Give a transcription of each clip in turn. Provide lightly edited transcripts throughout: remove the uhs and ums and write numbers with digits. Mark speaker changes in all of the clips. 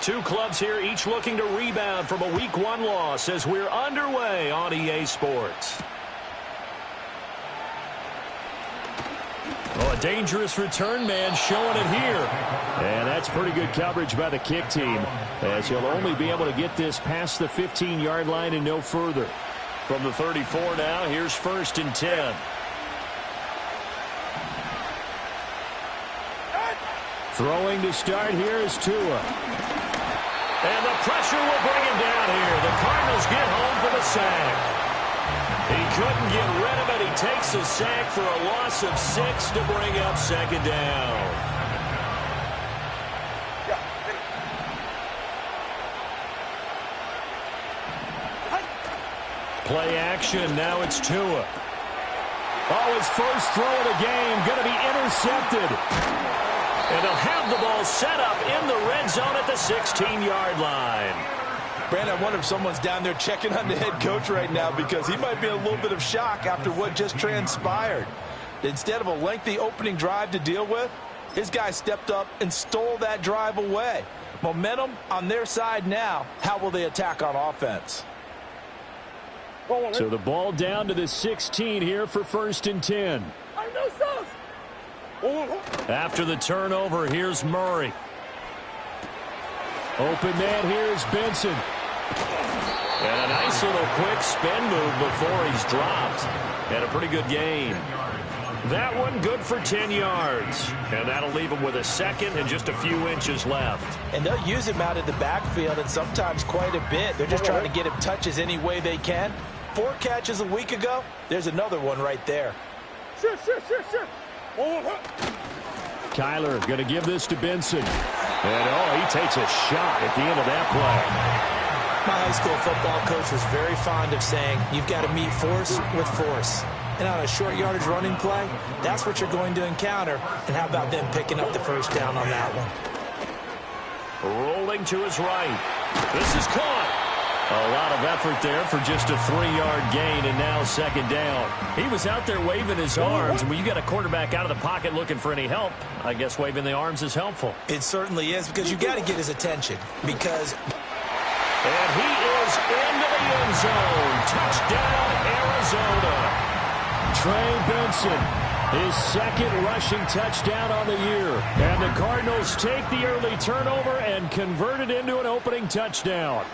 Speaker 1: Two clubs here, each looking to rebound from a Week 1 loss as we're underway on EA Sports. Oh, a dangerous return man showing it here. And that's pretty good coverage by the kick team, as he'll only be able to get this past the 15-yard line and no further. From the 34 now, here's 1st and 10. Throwing to start here is Tua. And the pressure will bring him down here. The Cardinals get home for the sack. He couldn't get rid of it. He takes a sack for a loss of 6 to bring up 2nd down. Play action. Now it's Tua. Oh, his first throw of the game going to be intercepted. And they'll have the ball set up in the red zone at the 16-yard line.
Speaker 2: Brandon, I wonder if someone's down there checking on the head coach right now, because he might be in a little bit of shock after what just transpired. Instead of a lengthy opening drive to deal with, his guy stepped up and stole that drive away. Momentum on their side now. How will they attack on offense?
Speaker 1: So the ball down to the 16 here for 1st and 10. After the turnover, here's Murray. Open man, here's Benson. And a nice little quick spin move before he's dropped. And a pretty good gain. That one good for 10 yards. And that'll leave him with a 2nd and just a few inches left.
Speaker 2: And they'll use him out of the backfield, and sometimes quite a bit. They're just trying to get him touches any way they can. 4 catches a week ago. There's another one right there.
Speaker 3: Sure.
Speaker 1: Kyler going to give this to Benson. And, oh, he takes a shot at the end of that play.
Speaker 2: My high school football coach was very fond of saying, you've got to meet force with force. And on a short yardage running play, that's what you're going to encounter. And how about them picking up the 1st down on that one?
Speaker 1: Rolling to his right. This is caught. A lot of effort there for just a 3-yard gain, and now 2nd down. He was out there waving his arms, and when you got a quarterback out of the pocket looking for any help, I guess waving the arms is helpful.
Speaker 2: It certainly is, because you got to get his attention. Because...
Speaker 1: And he is into the end zone. Touchdown, Arizona. Trey Benson, his 2nd rushing touchdown on the year. And the Cardinals take the early turnover and convert it into an opening touchdown.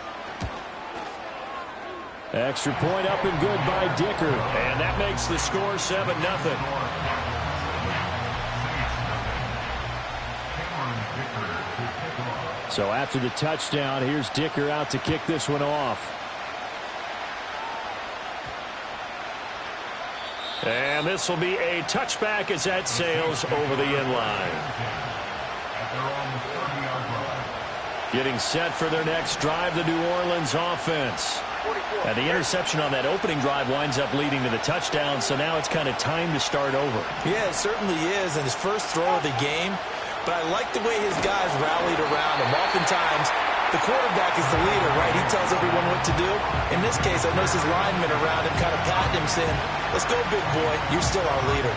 Speaker 1: Extra point up and good by Dicker. And that makes the score 7-0. So after the touchdown, here's Dicker out to kick this one off. And this will be a touchback as that sails over the end line. Getting set for their next drive, the New Orleans offense. And the interception on that opening drive winds up leading to the touchdown, so now it's kind of time to start over.
Speaker 2: Yeah, it certainly is, and his first throw of the game. But I like the way his guys rallied around him. Oftentimes, the quarterback is the leader, right? He tells everyone what to do. In this case, I noticed his linemen around him kind of patting him, saying, let's go, big boy. You're still our leader.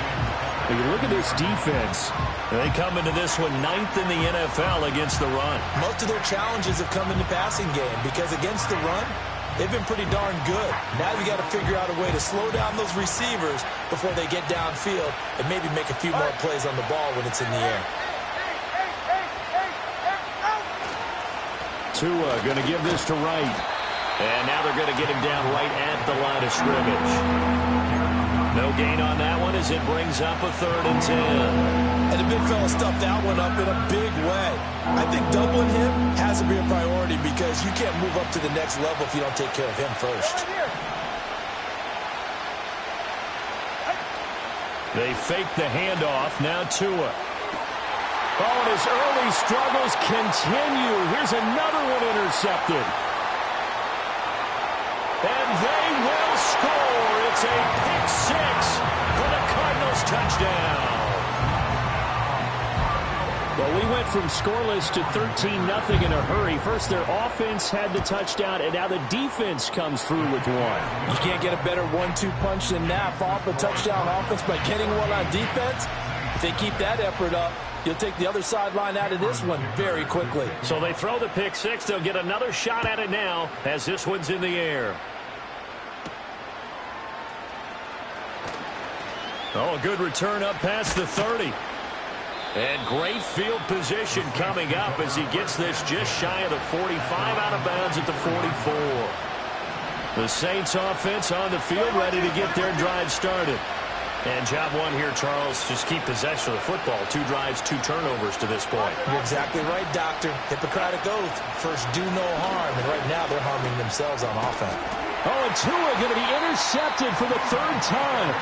Speaker 1: When you look at this defense, they come into this one 9th in the NFL against the run.
Speaker 2: Most of their challenges have come in the passing game, because against the run, they've been pretty darn good. Now you got to figure out a way to slow down those receivers before they get downfield and maybe make a few more plays on the ball when it's in the air.
Speaker 1: Tua going to give this to Wright. And now they're going to get him down right at the line of scrimmage. No gain on that one as it brings up a 3rd and 10.
Speaker 2: And the big fella stuffed that one up in a big way. I think doubling him has to be a priority, because you can't move up to the next level if you don't take care of him first.
Speaker 1: They fake the handoff. Now Tua. Oh, and his early struggles continue. Here's another one intercepted. And they will score. It's a pick 6 for the Cardinals touchdown. Well, we went from scoreless to 13-0 in a hurry. First, their offense had the touchdown, and now the defense comes through with one.
Speaker 2: You can't get a better 1-2 punch than that. Off a touchdown offense by getting one on defense. If they keep that effort up, You'll take the other sideline out of this one very quickly.
Speaker 1: So they throw the pick six. They'll get another shot at it now as this one's in the air. Oh, a good return up past the 30. And great field position coming up as he gets this just shy of the 45 out of bounds at the 44. The Saints offense on the field ready to get their drive started. And job one here, Charles, just keep possession of the football. 2 drives, 2 turnovers to this point.
Speaker 2: You're exactly right, Doctor. Hippocratic oath. First, do no harm. And right now, they're harming themselves on offense.
Speaker 1: Oh, and Tua going to be intercepted for the 3rd time.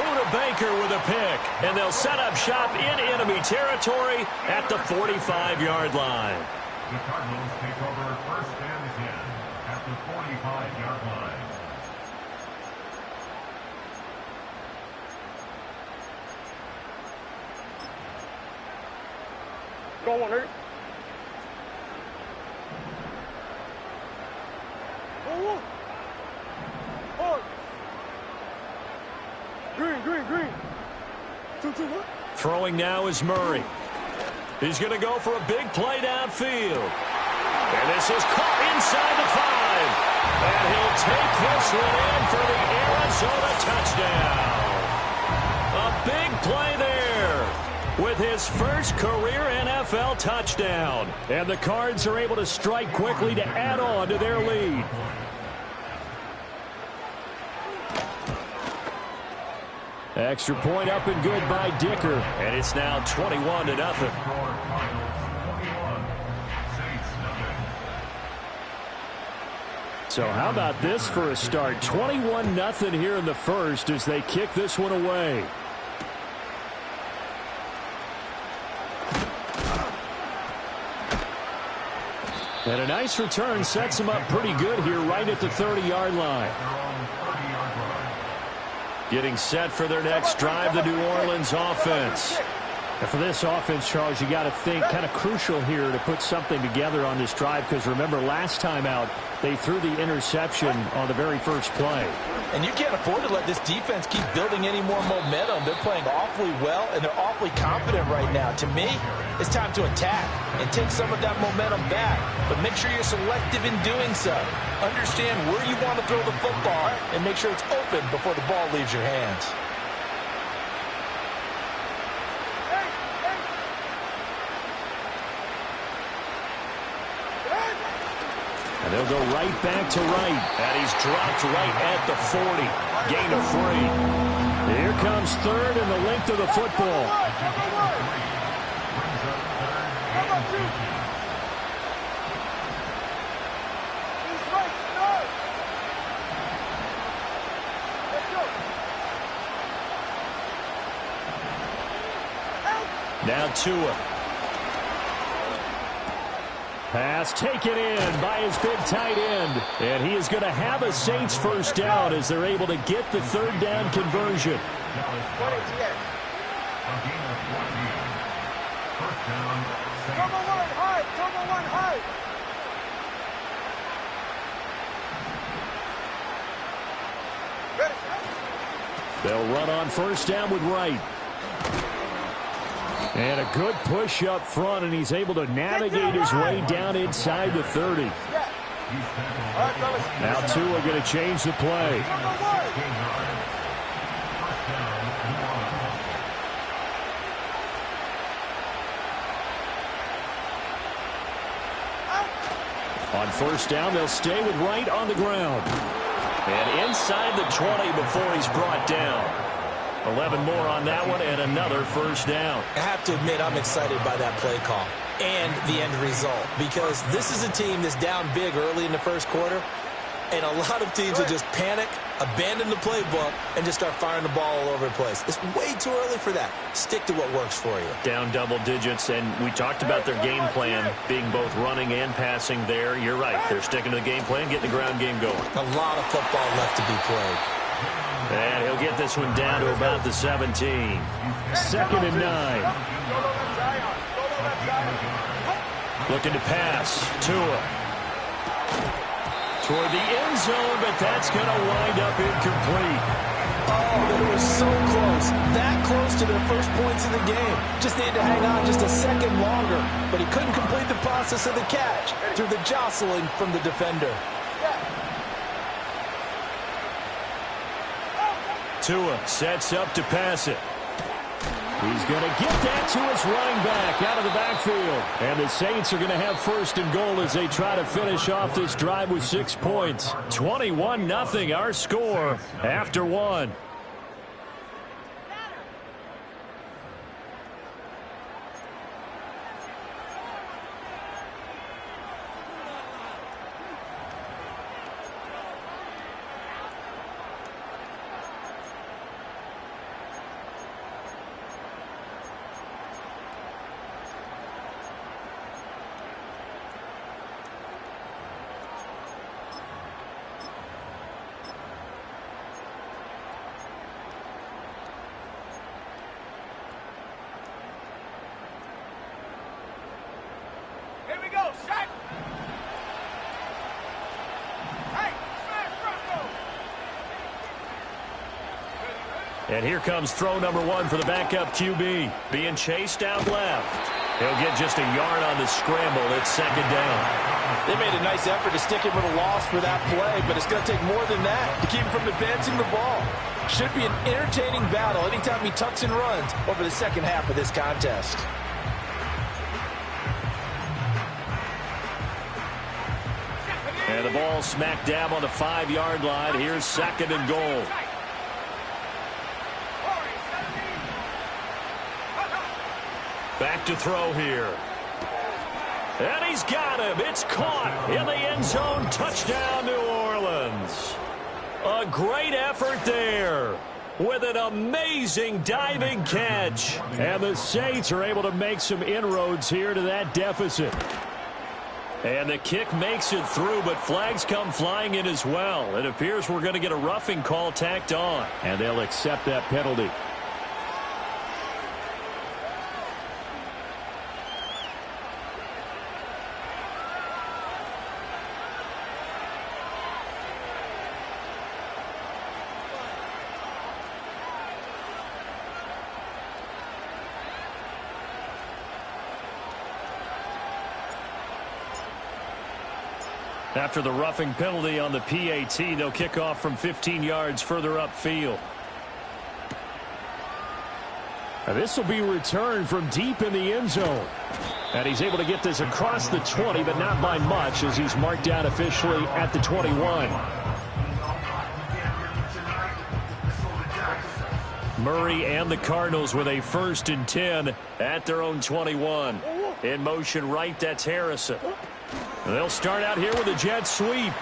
Speaker 1: Buda Baker with a pick. And they'll set up shop in enemy territory at the 45-yard line.
Speaker 3: The Cardinals take over 1st and 10 at the 45-yard line.
Speaker 4: Go on, Eric. Go on. Hard. Green. 2-2, what?
Speaker 1: Throwing now is Murray. He's going to go for a big play downfield. And this is caught inside the 5. And he'll take this one in for the Arizona touchdown. A big play there with his first career NFL touchdown. And the Cards are able to strike quickly to add on to their lead. Extra point up and good by Dicker. And it's now 21-0. So how about this for a start? 21-0 here in the first as they kick this one away. And a nice return sets him up pretty good here right at the 30-yard line. Getting set for their next drive, the New Orleans offense. And for this offense, Charles, you got to think kind of crucial here to put something together on this drive because remember last time out they threw the interception on the very first play.
Speaker 2: And you can't afford to let this defense keep building any more momentum. They're playing awfully well, and they're awfully confident right now. To me, it's time to attack and take some of that momentum back. But make sure you're selective in doing so. Understand where you want to throw the football and make sure it's open before the ball leaves your hands.
Speaker 1: And they'll go right back to right. And he's dropped right at the 40. Gain of 3. Here comes 3rd and the length of the football. Now Tua. Pass taken in by his big tight end. And he is going to have a Saints first down as they're able to get the 3rd down conversion. They'll run on first down with Wright. And a good push up front, and he's able to navigate his way down inside the 30. Now Tua going to change the play. On first down, they'll stay with Wright on the ground. And inside the 20 before he's brought down. 11 more on that one and another first down.
Speaker 2: I have to admit I'm excited by that play call and the end result because this is a team that's down big early in the first quarter, and a lot of teams will just panic, abandon the playbook, and just start firing the ball all over the place. It's way too early for that. Stick to what works for you.
Speaker 1: Down double digits, and we talked about their game plan being both running and passing there. You're right. They're sticking to the game plan, getting the ground game going.
Speaker 2: A lot of football left to be played.
Speaker 1: And he'll get this one down to about the 17. 2nd and 9. Looking to pass. Tua. Toward the end zone, but that's going to wind up incomplete.
Speaker 2: Oh, it was so close. That close to their first points in the game. Just needed to hang on just a second longer, but he couldn't complete the process of the catch through the jostling from the defender.
Speaker 1: Tua sets up to pass it. He's going to get that to his running back out of the backfield. And the Saints are going to have first and goal as they try to finish off this drive with 6 points. 21-0 our score after one. And here comes throw number 1 for the backup QB. Being chased out left. He'll get just a yard on the scramble. It's second down.
Speaker 2: They made a nice effort to stick him with a loss for that play, but it's going to take more than that to keep him from advancing the ball. Should be an entertaining battle anytime he tucks and runs over the second half of this contest.
Speaker 1: And the ball smack dab on the 5-yard line. Here's second and goal. Back to throw here. And he's got him. It's caught in the end zone. Touchdown, New Orleans. A great effort there with an amazing diving catch. And the Saints are able to make some inroads here to that deficit. And the kick makes it through, but flags come flying in as well. It appears we're going to get a roughing call tacked on. And they'll accept that penalty. After the roughing penalty on the PAT, they'll kick off from 15 yards further upfield. Now this will be returned from deep in the end zone. And he's able to get this across the 20, but not by much as he's marked down officially at the 21. Murray and the Cardinals with a 1st and 10 at their own 21. In motion right, that's Harrison. They'll start out here with a jet sweep.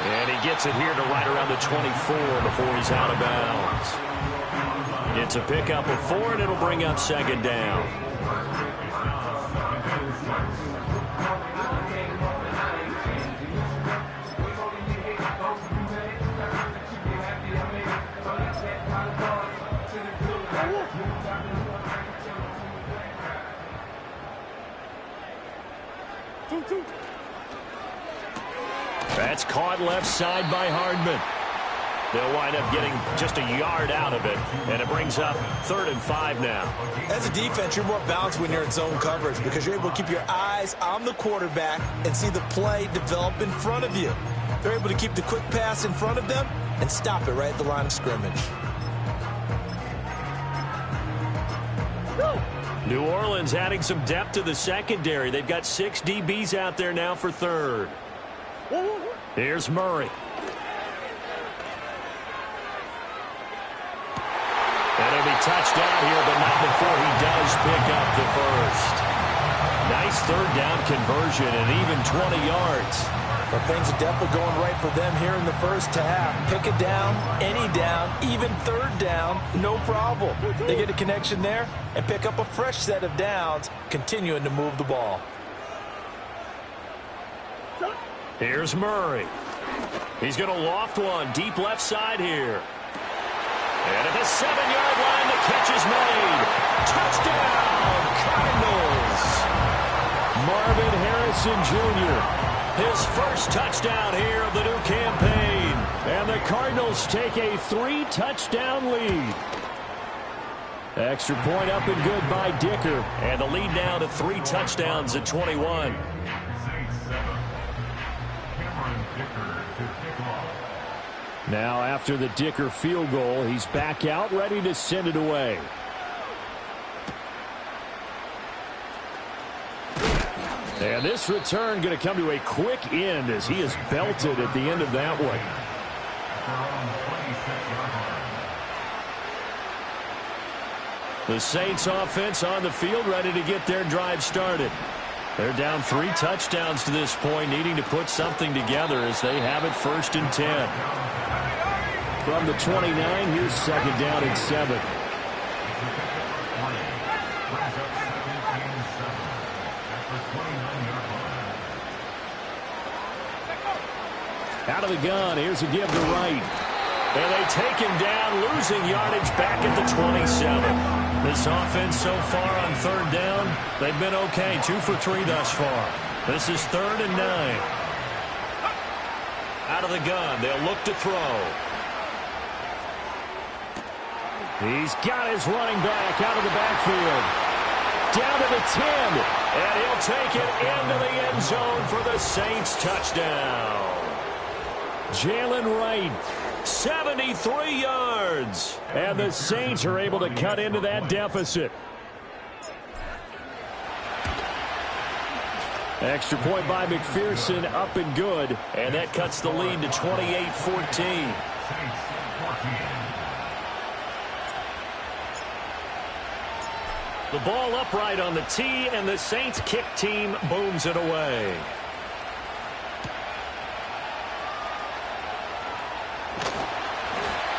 Speaker 1: And he gets it here to right around the 24 before he's out of bounds. It's a pickup of 4, and it'll bring up second down. That's caught left side by Hardman. They'll wind up getting just a yard out of it, and it brings up 3rd and 5 now.
Speaker 2: As a defense, you're more balanced when you're in zone coverage because you're able to keep your eyes on the quarterback and see the play develop in front of you. They're able to keep the quick pass in front of them and stop it right at the line of scrimmage.
Speaker 1: New Orleans adding some depth to the secondary. They've got 6 DBs out there now for 3rd. Here's Murray. And he'll be touched down here, but not before he does pick up the first. Nice 3rd down conversion and even 20 yards.
Speaker 2: But things are definitely going right for them here in the first half. Pick it down, any down, even 3rd down, no problem. They get a connection there and pick up a fresh set of downs, continuing to move the ball.
Speaker 1: Here's Murray. He's going to loft one deep left side here. And at the 7-yard line, the catch is made. Touchdown, Cardinals. Marvin Harrison Jr., his first touchdown here of the new campaign. And the the Cardinals take a 3-touchdown lead. Extra point up and good by Dicker. And the lead now to 3 touchdowns at 21. Now after the Dicker field goal, he's back out ready to send it away. And this return going to come to a quick end as he is belted at the end of that one. The Saints offense on the field ready to get their drive started. They're down 3 touchdowns to this point, needing to put something together as they have it 1st and 10. From the 29, here's 2nd down and 7. Out of the gun, here's a give to Wright. And they take him down, losing yardage back at the 27. This offense so far on 3rd down, they've been okay. 2 for 3 thus far. This is 3rd and 9. Out of the gun, they'll look to throw. He's got his running back out of the backfield. Down to the 10. And he'll take it into the end zone for the Saints touchdown. Jalen Wright, 73 yards. And the Saints are able to cut into that deficit. Extra point by McPherson, up and good. And that cuts the lead to 28-14. The ball upright on the tee, and the Saints kick team booms it away.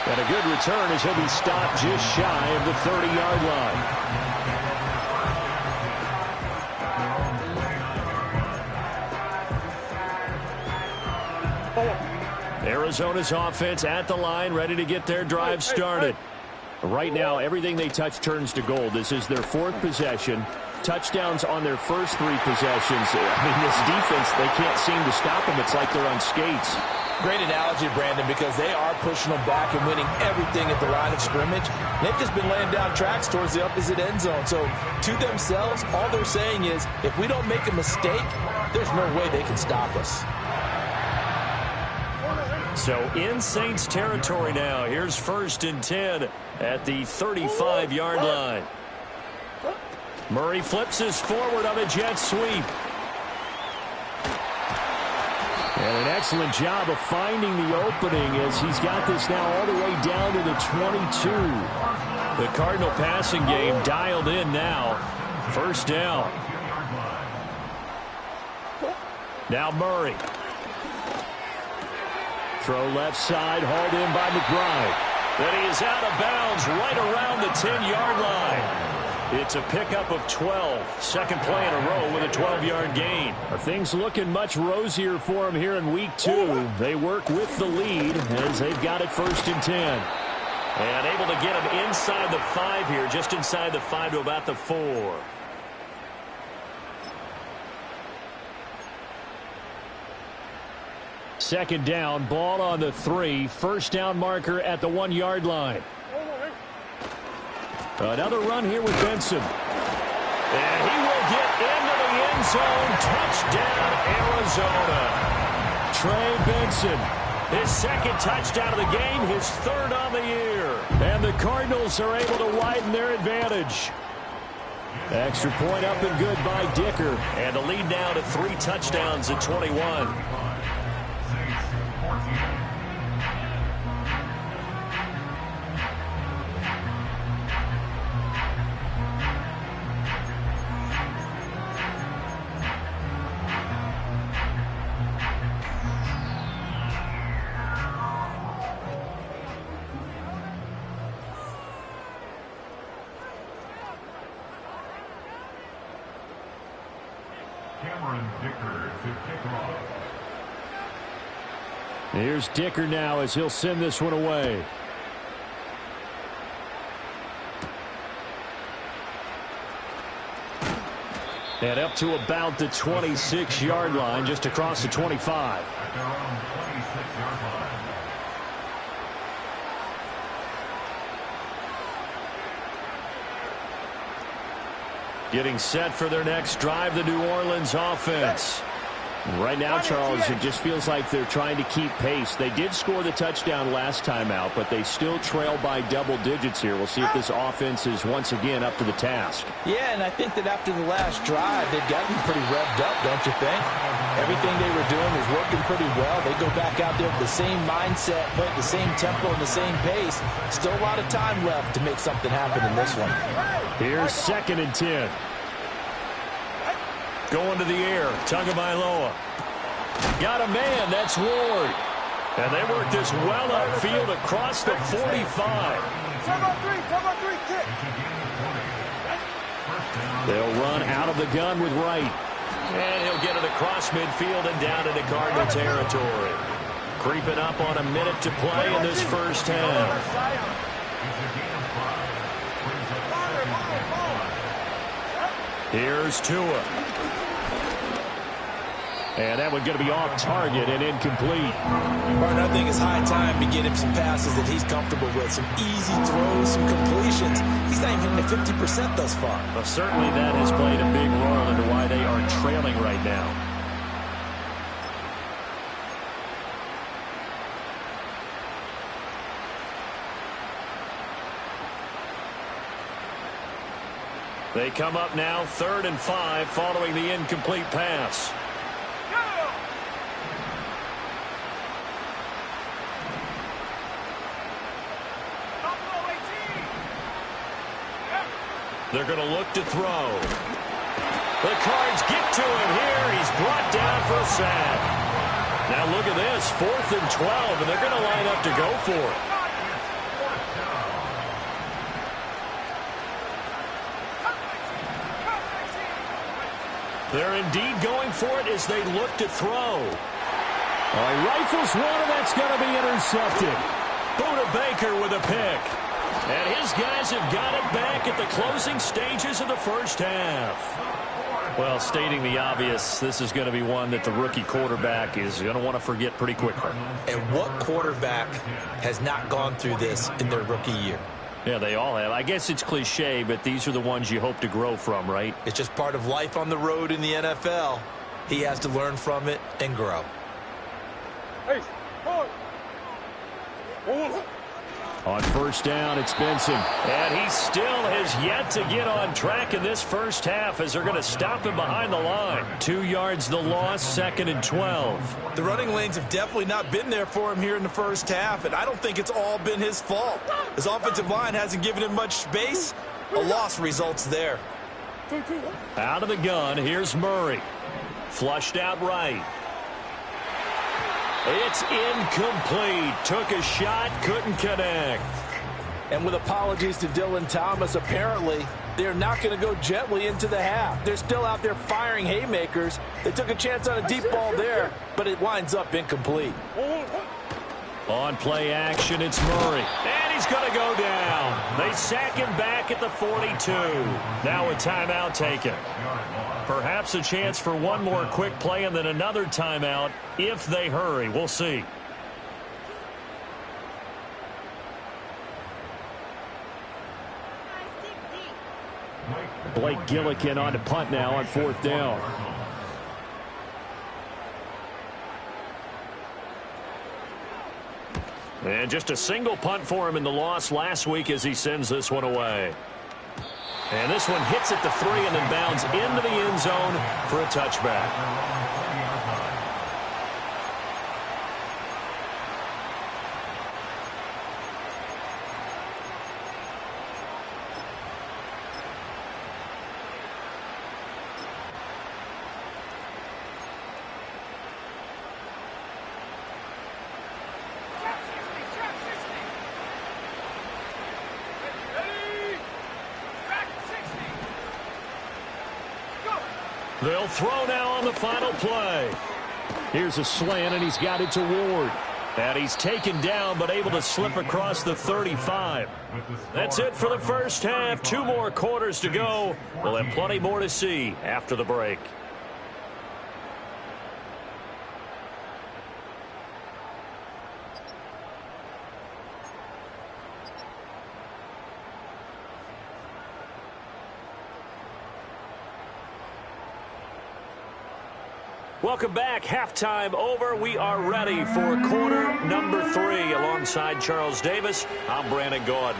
Speaker 1: And a good return as he'll be stopped just shy of the 30-yard line. Arizona's offense at the line, ready to get their drive started. Right now, everything they touch turns to gold. This is their 4th possession. Touchdowns on their first 3 possessions. I mean, this defense, they can't seem to stop them. It's like they're on skates.
Speaker 2: Great analogy, Brandon, because they are pushing them back and winning everything at the line of scrimmage. They've just been laying down tracks towards the opposite end zone. So, to themselves, all they're saying is, if we don't make a mistake, there's no way they can stop us.
Speaker 1: So, in Saints territory now. Here's 1st and 10 at the 35-yard line. Murray flips his forward on a jet sweep. And an excellent job of finding the opening as he's got this now all the way down to the 22. The Cardinal passing game dialed in now. 1st down. Now Murray. Throw left side, hauled in by McBride. Then he is out of bounds right around the 10-yard line. It's a pickup of 12. 2nd play in a row with a 12-yard gain. Are things looking much rosier for him here in week 2? They work with the lead as they've got it 1st and 10. And able to get him inside the 5 here, just inside the 5 to about the 4. Second down, ball on the 3. 1st down marker at the 1-yard line. Another run here with Benson. And he will get into the end zone. Touchdown, Arizona. Trey Benson, his 2nd touchdown of the game, his 3rd on the year. And the Cardinals are able to widen their advantage. Extra point up and good by Dicker. And the lead now to 3 touchdowns at 21. Here's Dicker now as he'll send this one away. And up to about the 26-yard line, just across the 25. Getting set for their next drive, the New Orleans offense. Right now, Charles, it just feels like they're trying to keep pace. They did score the touchdown last time out, but they still trail by double digits here. We'll see if this offense is once again up to the task.
Speaker 2: Yeah, and I think that after the last drive, they've gotten pretty revved up, don't you think? Everything they were doing was working pretty well. They go back out there with the same mindset, playing the same tempo and the same pace. Still a lot of time left to make something happen in this one.
Speaker 1: Here's 2nd and 10. Going to the air, Tagovailoa. Got a man, that's Ward. And they work this well upfield across the 45.
Speaker 4: Kick.
Speaker 1: They'll run out of the gun with Wright. And he'll get it across midfield and down into Cardinal territory. Creeping up on a minute to play in this first half. Here's Tua. And that one's going to be off target and incomplete.
Speaker 2: Martin, I think it's high time to get him some passes that he's comfortable with. Some easy throws, some completions. He's not even hitting the 50% thus far.
Speaker 1: Well, certainly that has played a big role into why they are trailing right now. They come up now 3rd and 5 following the incomplete pass. They're going to look to throw. The Cards get to him here. He's brought down for a sack. Now look at this, 4th and 12, and they're going to line up to go for it. They're indeed going for it as they look to throw. He rifles one, and that's going to be intercepted. Buda Baker with a pick. And his guys have got it back at the closing stages of the first half. Well, stating the obvious, this is going to be one that the rookie quarterback is going to want to forget pretty quickly.
Speaker 2: And what quarterback has not gone through this in their rookie year?
Speaker 1: Yeah, they all have. I guess it's cliche, but these are the ones you hope to grow from, right?
Speaker 2: It's just part of life on the road in the NFL. He has to learn from it and grow.
Speaker 4: Hey, hold.
Speaker 1: On first down, it's Benson. And he still has yet to get on track in this first half as they're going to stop him behind the line. 2 yards the loss, 2nd and 12.
Speaker 2: The running lanes have definitely not been there for him here in the first half, and I don't think it's all been his fault. His offensive line hasn't given him much space. A loss results there.
Speaker 1: Out of the gun, here's Murray. Flushed out right. It's incomplete. Took a shot, couldn't connect.
Speaker 2: And with apologies to Dylan Thomas, apparently they're not going to go gently into the half. They're still out there firing haymakers. They took a chance on a deep ball there, but it winds up incomplete.
Speaker 1: On play action, it's Murray. And he's going to go down. They sack him back at the 42. Now a timeout taken. Perhaps a chance for one more quick play and then another timeout if they hurry. We'll see. Blake Gillikin on to punt now on 4th down. And just a single punt for him in the loss last week as he sends this one away. And this one hits at the 3 and then bounds into the end zone for a touchback. They'll throw now on the final play. Here's a slant, and he's got it to Ward. And he's taken down, but able to slip across the 35. That's it for the first half. 2 more quarters to go. We'll have plenty more to see after the break. Welcome back. Halftime over. We are ready for quarter number 3. Alongside Charles Davis, I'm Brandon Gaudin.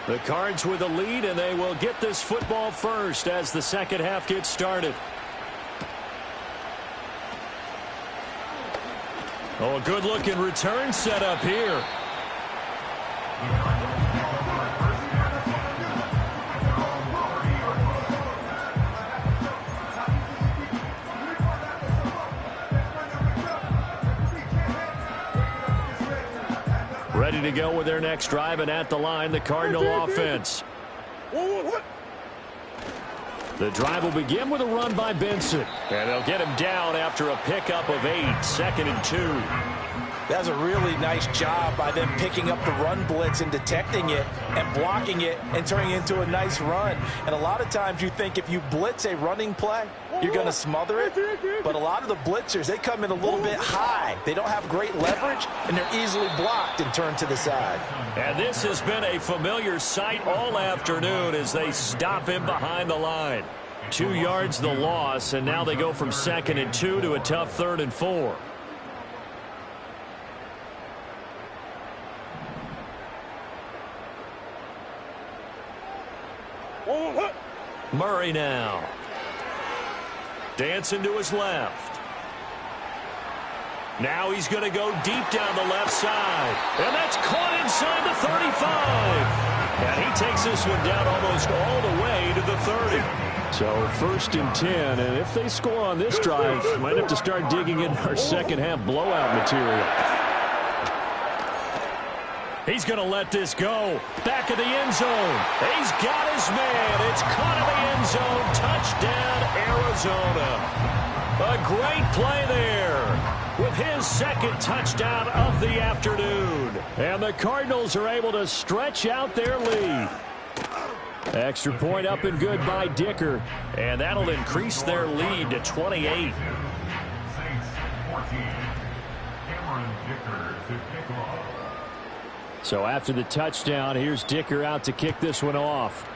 Speaker 1: The Cards with a lead, and they will get this football first as the second half gets started. Oh, a good-looking return set up here. Ready to go with their next drive, and at the line, the Cardinal offense. The drive will begin with a run by Benson. And they'll get him down after a pickup of 8, 2nd and 2.
Speaker 2: That's a really nice job by them picking up the run blitz and detecting it and blocking it and turning it into a nice run. And a lot of times you think if you blitz a running play, you're going to smother it. But a lot of the blitzers, they come in a little bit high. They don't have great leverage, and they're easily blocked and turned to the side.
Speaker 1: And this has been a familiar sight all afternoon as they stop him behind the line. 2 yards the loss, and now they go from 2nd and 2 to a tough 3rd and 4. Murray now. Dancing to his left. Now he's going to go deep down the left side. And that's caught inside the 35. And he takes this one down almost all the way to the 30. So 1st and 10, and if they score on this drive, might have to start digging in our second half blowout material. He's going to let this go. Back of the end zone. He's got his man. It's caught in the end zone. Touchdown, Arizona. A great play there with his 2nd touchdown of the afternoon. And the Cardinals are able to stretch out their lead. Extra point up and good by Dicker. And that'll increase their lead to 28.
Speaker 3: Saints 14. Cameron Dicker to kick off.
Speaker 1: So after the touchdown, here's Dicker out to kick this one off.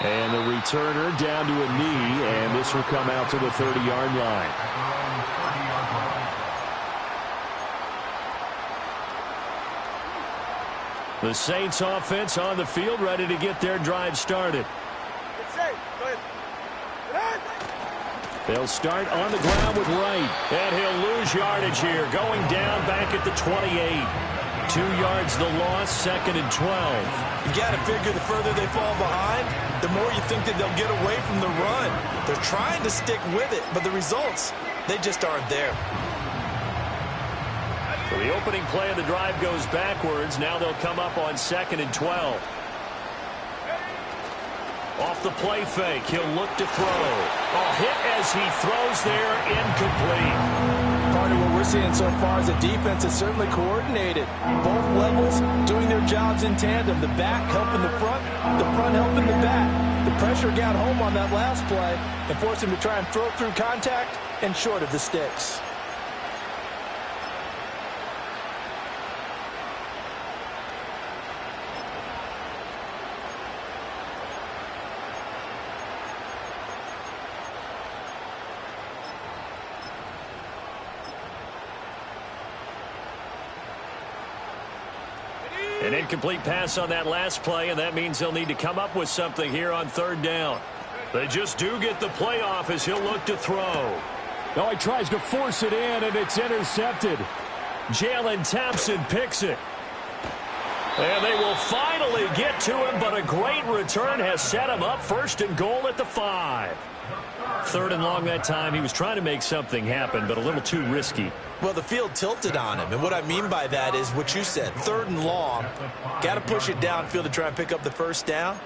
Speaker 1: And the returner down to a knee, and this will come out to the 30-yard line. The Saints offense on the field, ready to get their drive started. They'll start on the ground with Wright, and he'll lose yardage here, going down back at the 28. 2 yards the loss, 2nd and 12.
Speaker 2: You got to figure the further they fall behind, the more you think that they'll get away from the run. They're trying to stick with it, but the results, they just aren't there.
Speaker 1: So the opening play of the drive goes backwards. Now they'll come up on 2nd and 12. Off the play fake, he'll look to throw. A hit as he throws there, incomplete.
Speaker 2: Part of what we're seeing so far is the defense is certainly coordinated. Both levels doing their jobs in tandem. The back helping the front helping the back. The pressure got home on that last play and forced him to try and throw through contact and short of the sticks.
Speaker 1: An incomplete pass on that last play, and that means they'll need to come up with something here on 3rd down. They just do get the play off as he'll look to throw. Oh, he tries to force it in, and it's intercepted. Jalen Thompson picks it. And they will finally get to him, but a great return has set him up 1st and goal at the 5. 3rd and long that time. He was trying to make something happen, but a little too risky.
Speaker 2: Well, the field tilted on him, and what I mean by that is what you said. 3rd and long, got to push it downfield to try and pick up the 1st down.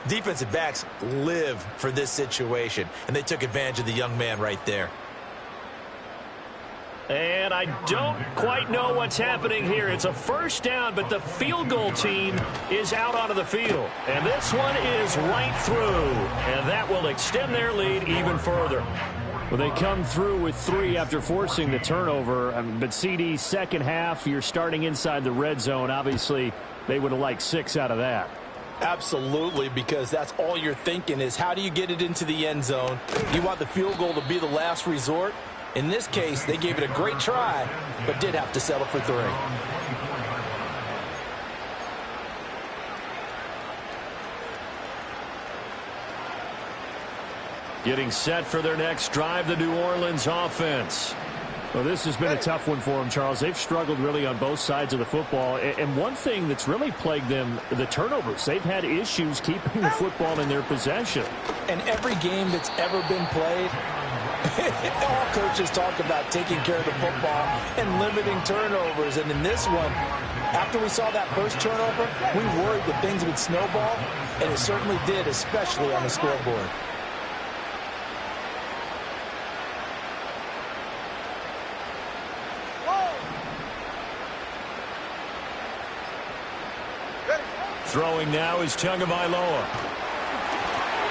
Speaker 2: Defensive backs live for this situation, and they took advantage of the young man right there.
Speaker 1: And I don't quite know what's happening here. It's a 1st down, but the field goal team is out onto the field. And this one is right through, and that will extend their lead even further. Well, they come through with 3 after forcing the turnover. But CD, second half, you're starting inside the red zone. Obviously, they would have liked 6 out of that.
Speaker 2: Absolutely, because that's all you're thinking is how do you get it into the end zone? You want the field goal to be the last resort. In this case, they gave it a great try, but did have to settle for 3.
Speaker 1: Getting set for their next drive, the New Orleans offense. Well, this has been a tough one for them, Charles. They've struggled really on both sides of the football. And one thing that's really plagued them, the turnovers. They've had issues keeping the football in their possession.
Speaker 2: And every game that's ever been played, all coaches talk about taking care of the football and limiting turnovers. And in this one, after we saw that first turnover, we worried that things would snowball, and it certainly did, especially on the scoreboard.
Speaker 1: Throwing now is Tagovailoa.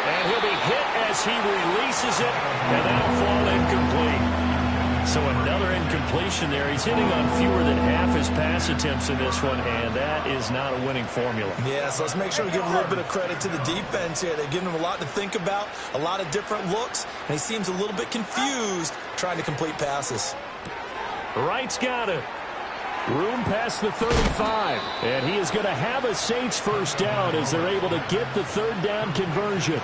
Speaker 1: And he'll be hit as he releases it, and that'll fall incomplete. So another incompletion there. He's hitting on fewer than half his pass attempts in this one, and that is not a winning formula.
Speaker 2: Yes, let's make sure we give a little bit of credit to the defense here. They've given him a lot to think about, a lot of different looks, and he seems a little bit confused trying to complete passes.
Speaker 1: Wright's got it. Room past the 35, and he is going to have a Saints first down as they're able to get the third down conversion.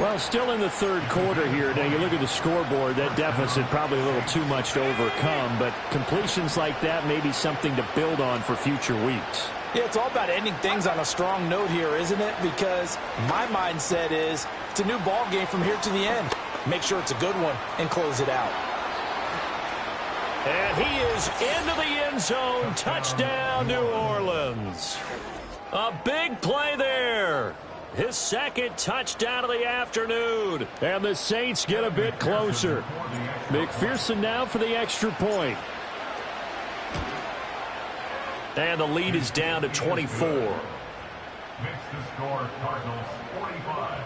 Speaker 1: Well, still in the third quarter here. Now, you look at the scoreboard, that deficit probably a little too much to overcome, but completions like that may be something to build on for future weeks.
Speaker 2: Yeah, it's all about ending things on a strong note here, isn't it? Because my mindset is it's a new ball game from here to the end. Make sure it's a good one and close it out.
Speaker 1: And he is into the end zone. Touchdown, New Orleans. A big play there. His second touchdown of the afternoon. And the Saints get a bit closer. McPherson now for the extra point. And the lead is down to 24.
Speaker 3: Makes the score Cardinals 45,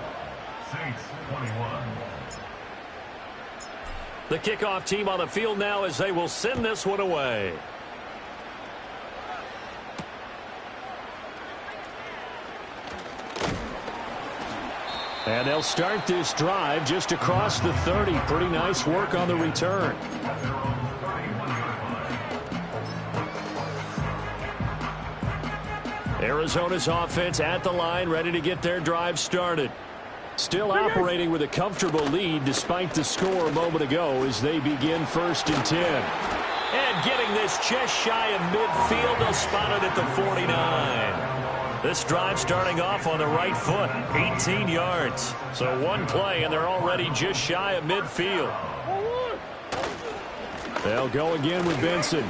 Speaker 3: Saints 21.
Speaker 1: The kickoff team on the field now as they will send this one away. And they'll start this drive just across the 30. Pretty nice work on the return. Arizona's offense at the line, ready to get their drive started. Still operating with a comfortable lead despite the score a moment ago as they begin 1st and 10. And getting this just shy of midfield, they'll spot it at the 49. This drive starting off on the right foot, 18 yards. So one play and they're already just shy of midfield. They'll go again with Benson.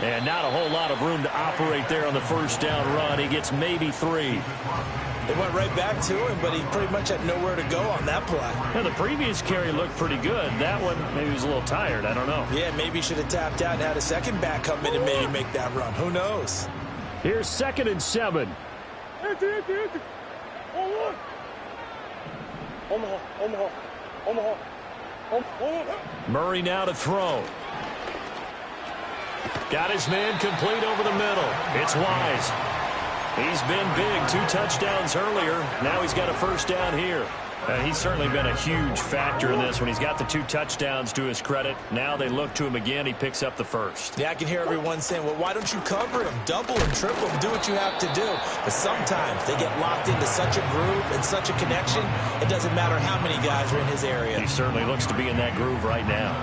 Speaker 1: And not a whole lot of room to operate there on the first down run. He gets maybe 3.
Speaker 2: They went right back to him, but he pretty much had nowhere to go on that play.
Speaker 1: Now, the previous carry looked pretty good. That one, maybe he was a little tired. I don't know.
Speaker 2: Yeah, maybe he should have tapped out and had a second back come in and maybe make that run. Who knows?
Speaker 1: Here's 2nd and 7. Murray now to throw. Got his man complete over the middle. It's Wise. He's been big, 2 touchdowns earlier. Now he's got a first down here. He's certainly been a huge factor in this when he's got the 2 touchdowns to his credit. Now they look to him again. He picks up the first.
Speaker 2: Yeah, I can hear everyone saying, well, why don't you cover him? Double him, triple him, do what you have to do. But sometimes they get locked into such a groove and such a connection, it doesn't matter how many guys are in his area.
Speaker 1: He certainly looks to be in that groove right now.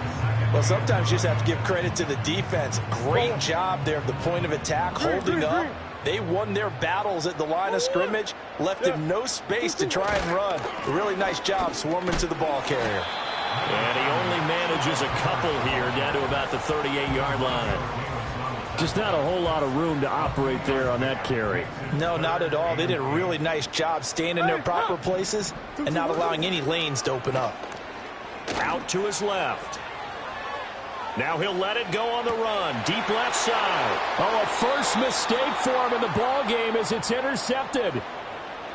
Speaker 2: Well, sometimes you just have to give credit to the defense. Great job there at the point of attack, holding up. They won their battles at the line of scrimmage, left him no space to try and run. A really nice job swarming to the ball carrier.
Speaker 1: And he only manages a couple here down to about the 38-yard line. Just not a whole lot of room to operate there on that carry.
Speaker 2: No, not at all. They did a really nice job staying in their proper places and not allowing any lanes to open up.
Speaker 1: Out to his left. Now he'll let it go on the run. Deep left side. Oh, a first mistake for him in the ball game as it's intercepted.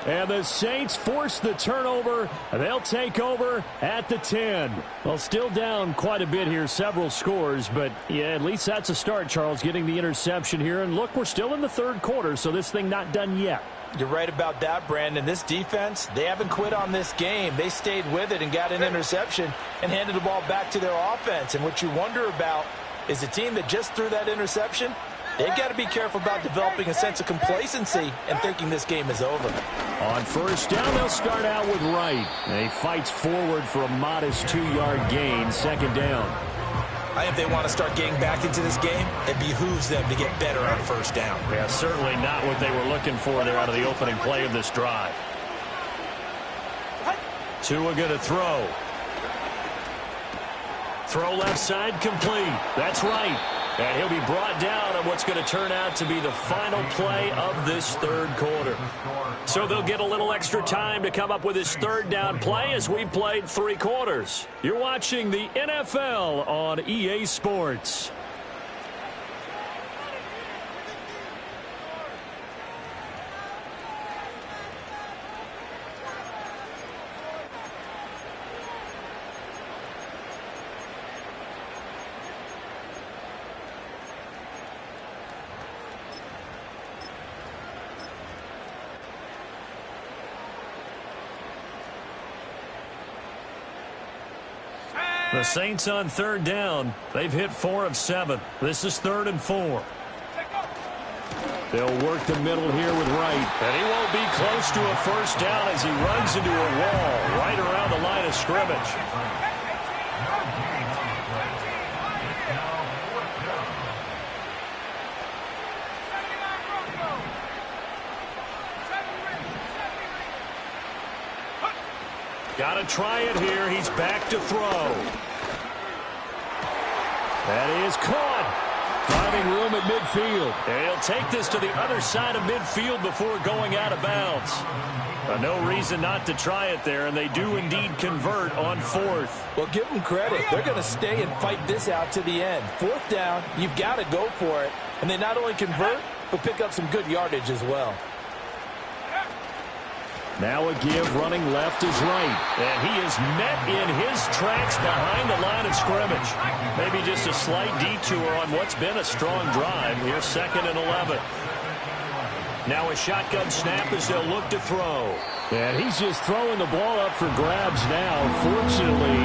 Speaker 1: And the Saints force the turnover. They'll take over at the 10. Well, still down quite a bit here, several scores. But, yeah, at least that's a start, Charles, getting the interception here. And, look, we're still in the third quarter, so this thing not done yet.
Speaker 2: You're right about that, Brandon. This defense, they haven't quit on this game. They stayed with it and got an interception and handed the ball back to their offense. And what you wonder about is a team that just threw that interception, they've got to be careful about developing a sense of complacency and thinking this game is over.
Speaker 1: On first down, they'll start out with Wright. He fights forward for a modest 2-yard gain, second down.
Speaker 2: I think if they want to start getting back into this game, it behooves them to get better on first down.
Speaker 1: Yeah, certainly not what they were looking for there out of the opening play of this drive. Tua going to throw. Throw left side complete. That's right. And he'll be brought down on what's going to turn out to be the final play of this third quarter. So they'll get a little extra time to come up with his third down play as we played 3 quarters. You're watching the NFL on EA Sports. The Saints on third down. They've hit 4 of 7. This is 3rd and 4. They'll work the middle here with Wright. And he won't be close to a first down as he runs into a wall right around the line of scrimmage. Got to try it here. He's back to throw. That is caught. Finding room at midfield. And he'll take this to the other side of midfield before going out of bounds. No reason not to try it there, and they do indeed convert on 4th.
Speaker 2: Well, give them credit. They're going to stay and fight this out to the end. 4th down, you've got to go for it. And they not only convert, but pick up some good yardage as well.
Speaker 1: Now a give, running left is right. And he is met in his tracks behind the line of scrimmage. Maybe just a slight detour on what's been a strong drive. Here's 2nd and 11. Now a shotgun snap as they'll look to throw. And he's just throwing the ball up for grabs now. Fortunately,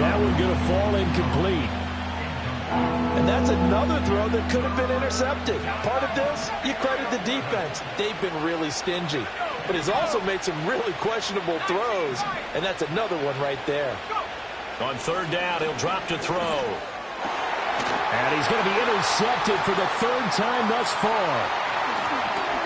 Speaker 1: that one going to fall incomplete.
Speaker 2: And that's another throw that could have been intercepted. Part of this, you credit the defense. They've been really stingy. But he's also made some really questionable throws, and that's another one right there.
Speaker 1: On 3rd down, he'll drop to throw. And he's going to be intercepted for the 3rd time thus far.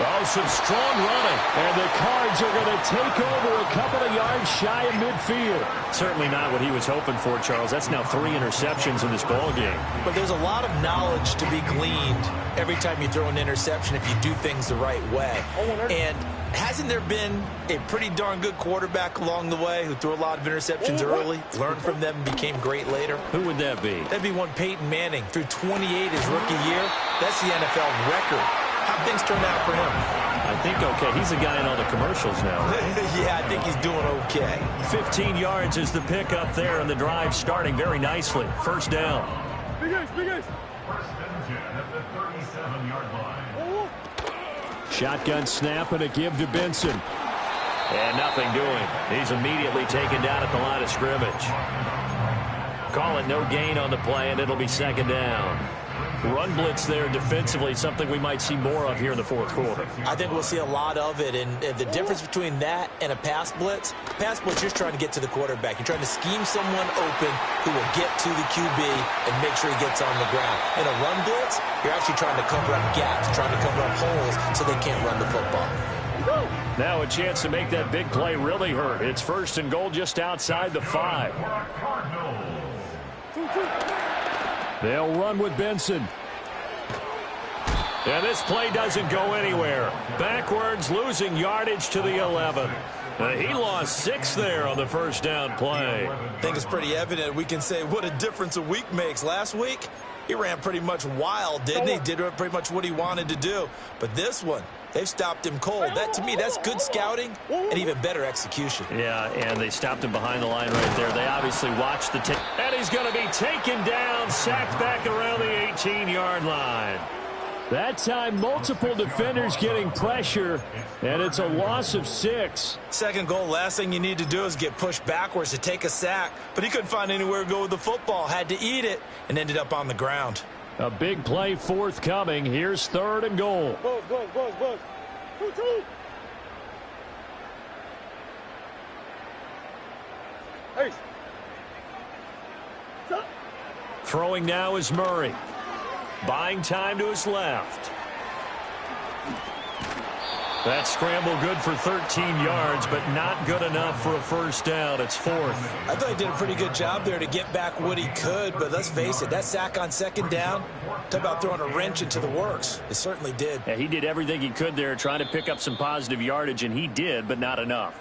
Speaker 1: Oh, some strong running. And the Cards are going to take over a couple of yards shy of midfield. Certainly not what he was hoping for, Charles. That's now 3 interceptions in this ball game.
Speaker 2: But there's a lot of knowledge to be gleaned every time you throw an interception if you do things the right way. And hasn't there been a pretty darn good quarterback along the way who threw a lot of interceptions early, learned from them, and became great later?
Speaker 1: Who would that be?
Speaker 2: That'd be one Peyton Manning. Threw 28 his rookie year. That's the NFL record. How'd things turn out for him?
Speaker 1: I think okay. He's a guy in all the commercials now.
Speaker 2: Yeah, I think he's doing okay.
Speaker 1: 15 yards is the pickup there, and the drive starting very nicely. 1st down.
Speaker 3: First and 10 at the 37-yard line.
Speaker 1: Shotgun snap and a give to Benson. And nothing doing. He's immediately taken down at the line of scrimmage. Call it no gain on the play, and it'll be 2nd down. Run blitz there defensively, something we might see more of here in the 4th quarter.
Speaker 2: I think we'll see a lot of it, and the difference between that and a pass blitz, you're just trying to get to the quarterback. You're trying to scheme someone open who will get to the QB and make sure he gets on the ground. In a run blitz, you're actually trying to cover up gaps, trying to cover up holes so they can't run the football.
Speaker 1: Now a chance to make that big play really hurt. It's 1st and goal just outside the 5. They'll run with Benson. And this play doesn't go anywhere. Backwards, losing yardage to the 11. He lost 6 there on the 1st down play.
Speaker 2: I think it's pretty evident. We can say what a difference a week makes. Last week, he ran pretty much wild, didn't he? Did pretty much what he wanted to do. But this one, they've stopped him cold. That, to me, that's good scouting and even better execution.
Speaker 1: Yeah, and they stopped him behind the line right there. They obviously watched the tape. And he's going to be taken down, sacked back around the 18-yard line. That time, multiple defenders getting pressure, and it's a loss of 6.
Speaker 2: Second goal, last thing you need to do is get pushed backwards to take a sack. But he couldn't find anywhere to go with the football, had to eat it, and ended up on the ground.
Speaker 1: A big play forthcoming. Here's 3rd and goal.
Speaker 4: Buzz. 2-2. Hey. Stop.
Speaker 1: Throwing now is Murray. Buying time to his left. That scramble good for 13 yards, but not good enough for a first down. It's 4th.
Speaker 2: I thought he did a pretty good job there to get back what he could, but let's face it, that sack on 2nd down, talk about throwing a wrench into the works. It certainly did.
Speaker 1: Yeah, he did everything he could there trying to pick up some positive yardage, and he did, but not enough.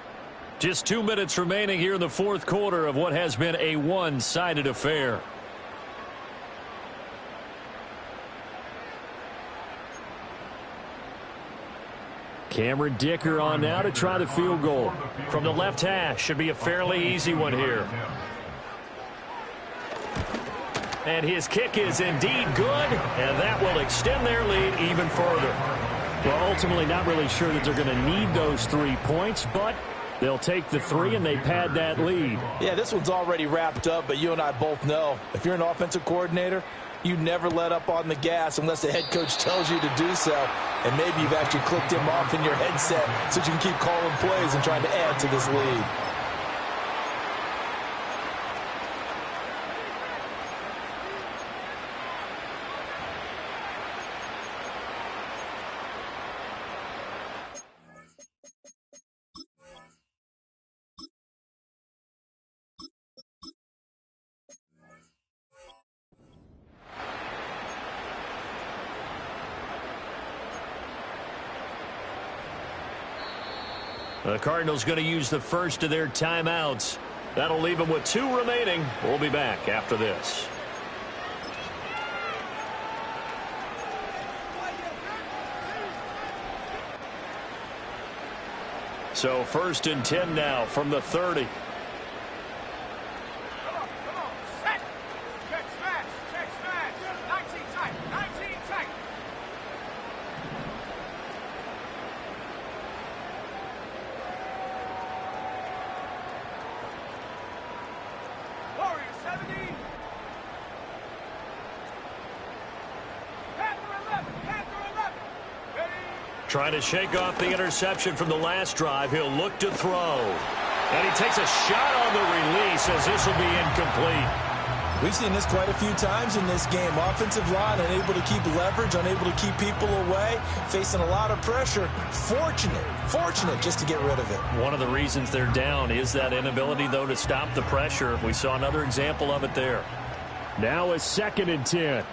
Speaker 1: Just 2 minutes remaining here in the 4th quarter of what has been a one-sided affair. Cameron Dicker on now to try the field goal. From the left hash, should be a fairly easy one here. And his kick is indeed good, and that will extend their lead even further. Well, ultimately not really sure that they're going to need those 3 points, but they'll take the 3 and they pad that lead.
Speaker 2: Yeah, this one's already wrapped up, but you and I both know if you're an offensive coordinator, you never let up on the gas unless the head coach tells you to do so. And maybe you've actually clicked him off in your headset so you can keep calling plays and trying to add to this lead.
Speaker 1: The Cardinals going to use the first of their timeouts. That'll leave them with 2 remaining. We'll be back after this. So 1st and 10 now from the 30. Trying to shake off the interception from the last drive. He'll look to throw. And he takes a shot on the release as this will be incomplete.
Speaker 2: We've seen this quite a few times in this game. Offensive line unable to keep leverage, unable to keep people away, facing a lot of pressure. Fortunate just to get rid of it.
Speaker 1: One of the reasons they're down is that inability, though, to stop the pressure. We saw another example of it there. Now a 2nd and 10.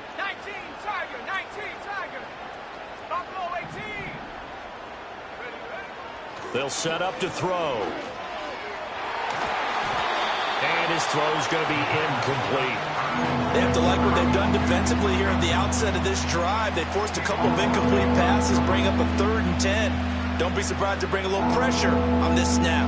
Speaker 1: They'll set up to throw. And his throw's going to be incomplete.
Speaker 2: They have to like what they've done defensively here at the outset of this drive. They forced a couple of incomplete passes, bring up a 3rd and 10. Don't be surprised to bring a little pressure on this snap.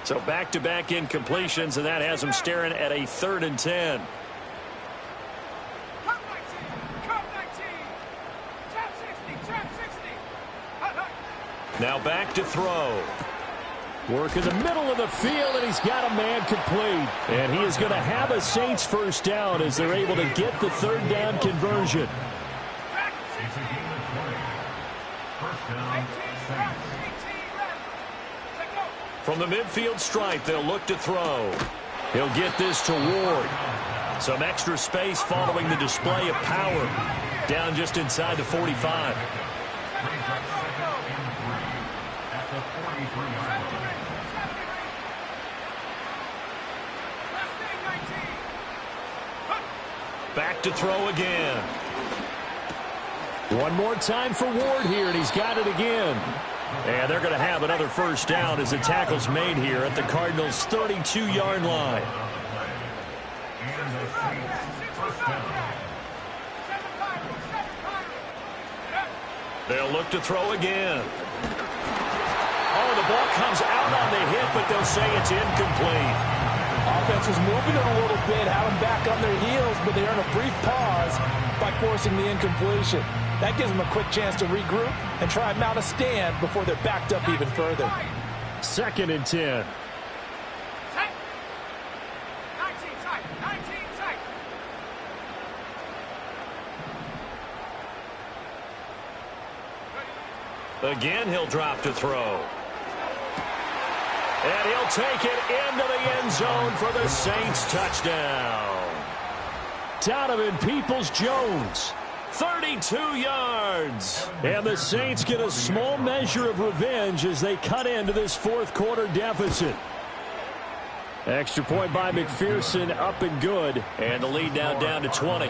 Speaker 1: So back-to-back incompletions, and that has them staring at a 3rd and 10. Now back to throw. Work in the middle of the field, and he's got a man complete. And he is going to have a Saints first down as they're able to get the 3rd down conversion. From the midfield stripe, they'll look to throw. He'll get this to Ward. Some extra space following the display of power. Down just inside the 45. Back to throw again. One more time for Ward here, and he's got it again. And they're going to have another first down as the tackle's made here at the Cardinals' 32-yard line. They'll look to throw again. Oh, the ball comes out on the hit, but they'll say it's incomplete.
Speaker 2: Offense was moving it a little bit, had them back on their heels, but they earned a brief pause by forcing the incompletion. That gives them a quick chance to regroup and try and mount a stand before they're backed up even further.
Speaker 1: 2nd and 10. Again, he'll drop to throw. And he'll take it into the end zone for the Saints touchdown. Donovan Peoples-Jones, 32 yards. And the Saints get a small measure of revenge as they cut into this 4th quarter deficit. Extra point by McPherson, up and good. And the lead now down to 20.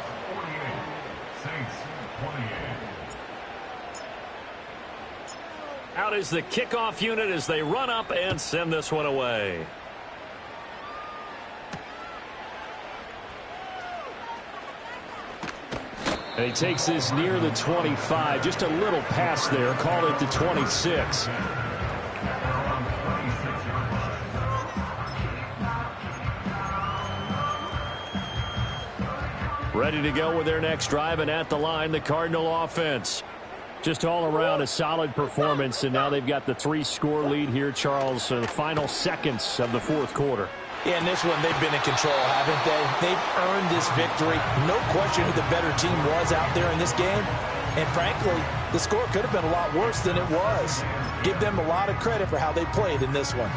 Speaker 1: Out is the kickoff unit as they run up and send this one away. And he takes this near the 25. Just a little pass there. Call it the 26. Ready to go with their next drive, and at the line, the Cardinal offense. Just all around a solid performance, and now they've got the 3-score lead here, Charles. So the final seconds of the 4th quarter.
Speaker 2: Yeah, in this one, they've been in control, haven't they? They've earned this victory. No question who the better team was out there in this game. And frankly, the score could have been a lot worse than it was. Give them a lot of credit for how they played in this one.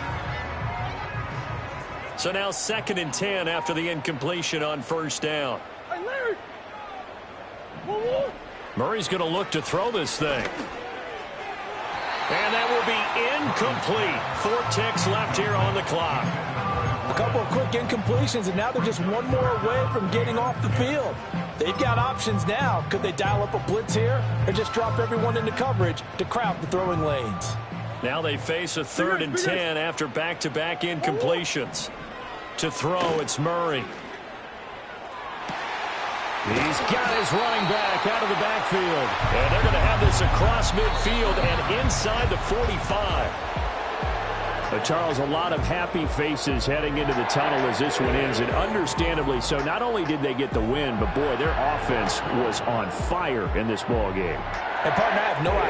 Speaker 1: So now 2nd and 10 after the incompletion on 1st down.
Speaker 4: Hey, Larry!
Speaker 1: Murray's going to look to throw this thing. And that will be incomplete. 4 ticks left here on the clock.
Speaker 2: A couple of quick incompletions, and now they're just one more away from getting off the field. They've got options now. Could they dial up a blitz here or just drop everyone into coverage to crowd the throwing lanes?
Speaker 1: Now they face a 3rd and 10 after back-to-back incompletions. To throw, it's Murray. He's got his running back out of the backfield. And they're going to have this across midfield and inside the 45. But Charles, a lot of happy faces heading into the tunnel as this one ends, and understandably so. Not only did they get the win, but boy, their offense was on fire in this ball game.
Speaker 2: And partner, I have no idea.